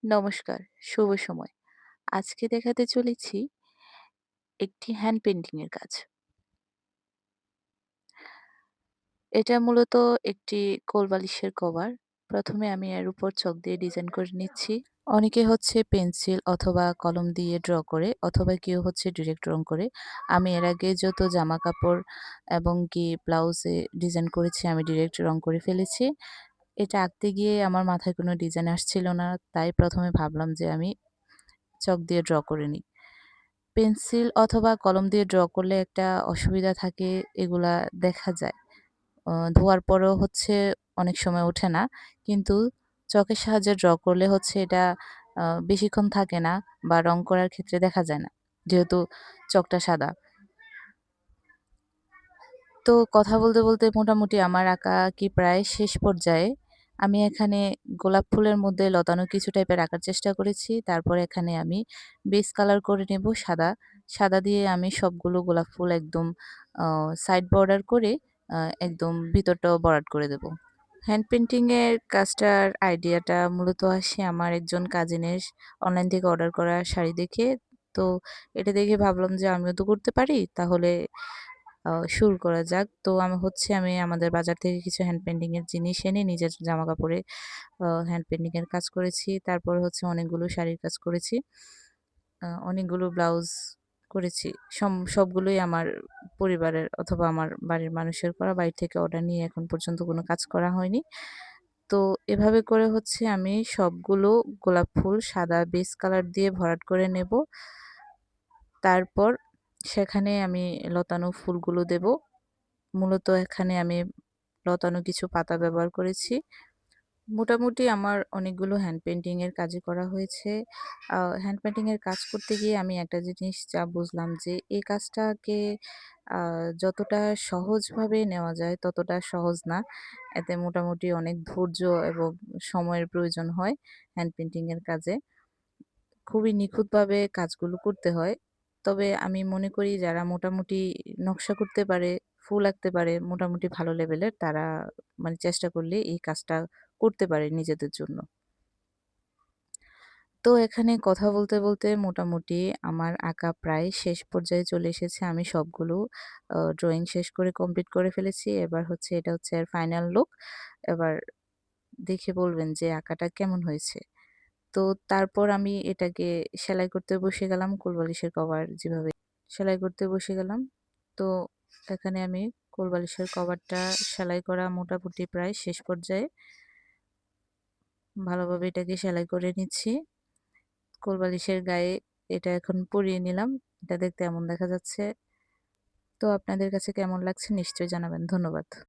নমস্কার, শুভ সময়। আজকে দেখাতে চলেছি একটি হ্যান্ড পেইন্টিং এর কাজ। এটা মূলত একটি কোলবালিশের কভার। ১ম এ আমি এর উপর চক দিয়ে ডিজাইন করে নিচ্ছি। অনেকে হচ্ছে পেন্সিল অথবা কলম দিয়ে ড্র করে অথবা কেউ হচ্ছে ডিরেক্ট রং করে। আমি এর আগে যত জামাকাপড় এবং কি ব্লাউজে ডিজাইন করেছি আমি ডিরেক্ট রং করে ফেলেছি। এটা আঁকতে গিয়ে আমার মাথায় কোনো ডিজাইন আসছিল না। তাই ১ম এ ভাবলাম যে আমি চক দিয়ে ড্র করে নিই। পেন্সিল অথবা কলম দিয়ে ড্র করলে একটা অসুবিধা থাকে, এগুলা দেখা যায়। ধোয়ার পরেও হচ্ছে অনেক সময় ওঠে না। কিন্তু চকের সাহায্যে ড্র করলে হচ্ছে এটা বেশিক্ষণ থাকে না বা রং করার ক্ষেত্রে দেখা যায় না। যেহেতু চকটা সাদা। তো কথা বলতে মোটামুটি আমার আঁকা প্রায় শেষ পর্যায়ে। আমি এখানে গোলাপ ফুলের মধ্যে লতানো কিছু টাইপের আঁকার চেষ্টা করেছি। তারপরে এখানে আমি বেস কালার করে নেব সাদা। সাদা দিয়ে আমি সবগুলো গোলাপ ফুল একদম আ সাইড বর্ডার করে একদম ভিতরটাও ভরাট করে দেব। হ্যান্ড পেইন্টিং এর কাজটার আইডিয়াটা মূলত আসে আমার একজন কাজিনের অনলাইন থেকে অর্ডার করা শাড়ি দেখে। তো এটা দেখে ভাবলাম যে আমিও তো করতে পারি। তাহলে শুরু করা যাক। তো আমি আমাদের বাজার থেকে কিছু হ্যান্ড পেইন্টিং এর জিনিস এনে নিজের জামাকাপড়ে হ্যান্ড পেইন্টিং এর কাজ করেছি। তারপর হচ্ছে অনেকগুলো শাড়ির কাজ করেছি। অনেকগুলো ব্লাউজ করেছি। সবগুলোই আমার পরিবারের অথবা আমার বাড়ির মানুষের করা। বাইরে থেকে অর্ডার নিয়ে এখন পর্যন্ত কোনো কাজ করা হয়নি। তো এভাবে করে হচ্ছে আমি সবগুলো গোলাপ ফুল সাদা বেস কালার দিয়ে ভরাট করে নেব। তারপর সেখানে আমি লতানো ফুলগুলো দেব। মূলত এখানে আমি লতানো কিছু পাতা ব্যবহার করেছি। মোটামুটি আমার অনেকগুলো হ্যান্ড পেইন্টিং এর কাজই করা হয়েছে। হ্যান্ড পেইন্টিং এর কাজ করতে গিয়ে আমি একটা জিনিস যা বুঝলাম যে এই কাজটাকে আ যতটা সহজভাবে নেওয়া যায় ততটা সহজ না। এতে মোটামুটি অনেক ধৈর্য এবং সময়ের প্রয়োজন হয় হ্যান্ড পেইন্টিং এর কাজে। খুবই নিখুঁতভাবে কাজগুলো করতে হয়। তবে আমি মনে করি যারা মোটামুটি নকশা করতে পারে, ফুল আঁকতে পারে মোটামুটি ভালো লেভেলের তারা মানে চেষ্টা করলে এই কাজটা করতে পারে নিজেদের জন্য। তো এখানে কথা বলতে মোটামুটি আমার আঁকা প্রায় শেষ পর্যায়ে চলে এসেছে। আমি সবগুলো ড্রইং শেষ করে কমপ্লিট করে ফেলেছি। এবার হচ্ছে এটা হচ্ছে এর ফাইনাল লুক। এবার দেখে বলবেন যে আঁকাটা কেমন হয়েছে। তো তারপর আমি এটাকে সেলাই করতে বসে গেলাম। কোলবালিশের কভার যেভাবে সেলাই করতে বসে গেলাম। তো এখানে আমি কোলবালিশের কভারটা সেলাই করা মোটামুটি প্রায় শেষ পর্যায়ে। ভালোভাবে এটাকে সেলাই করে নিচ্ছি। কোলবালিশের গায়ে এটা এখন পরিয়ে নিলাম। এটা দেখতে এমন দেখা যাচ্ছে। তো আপনাদের কাছে কেমন লাগছে নিশ্চয়ই জানাবেন। ধন্যবাদ।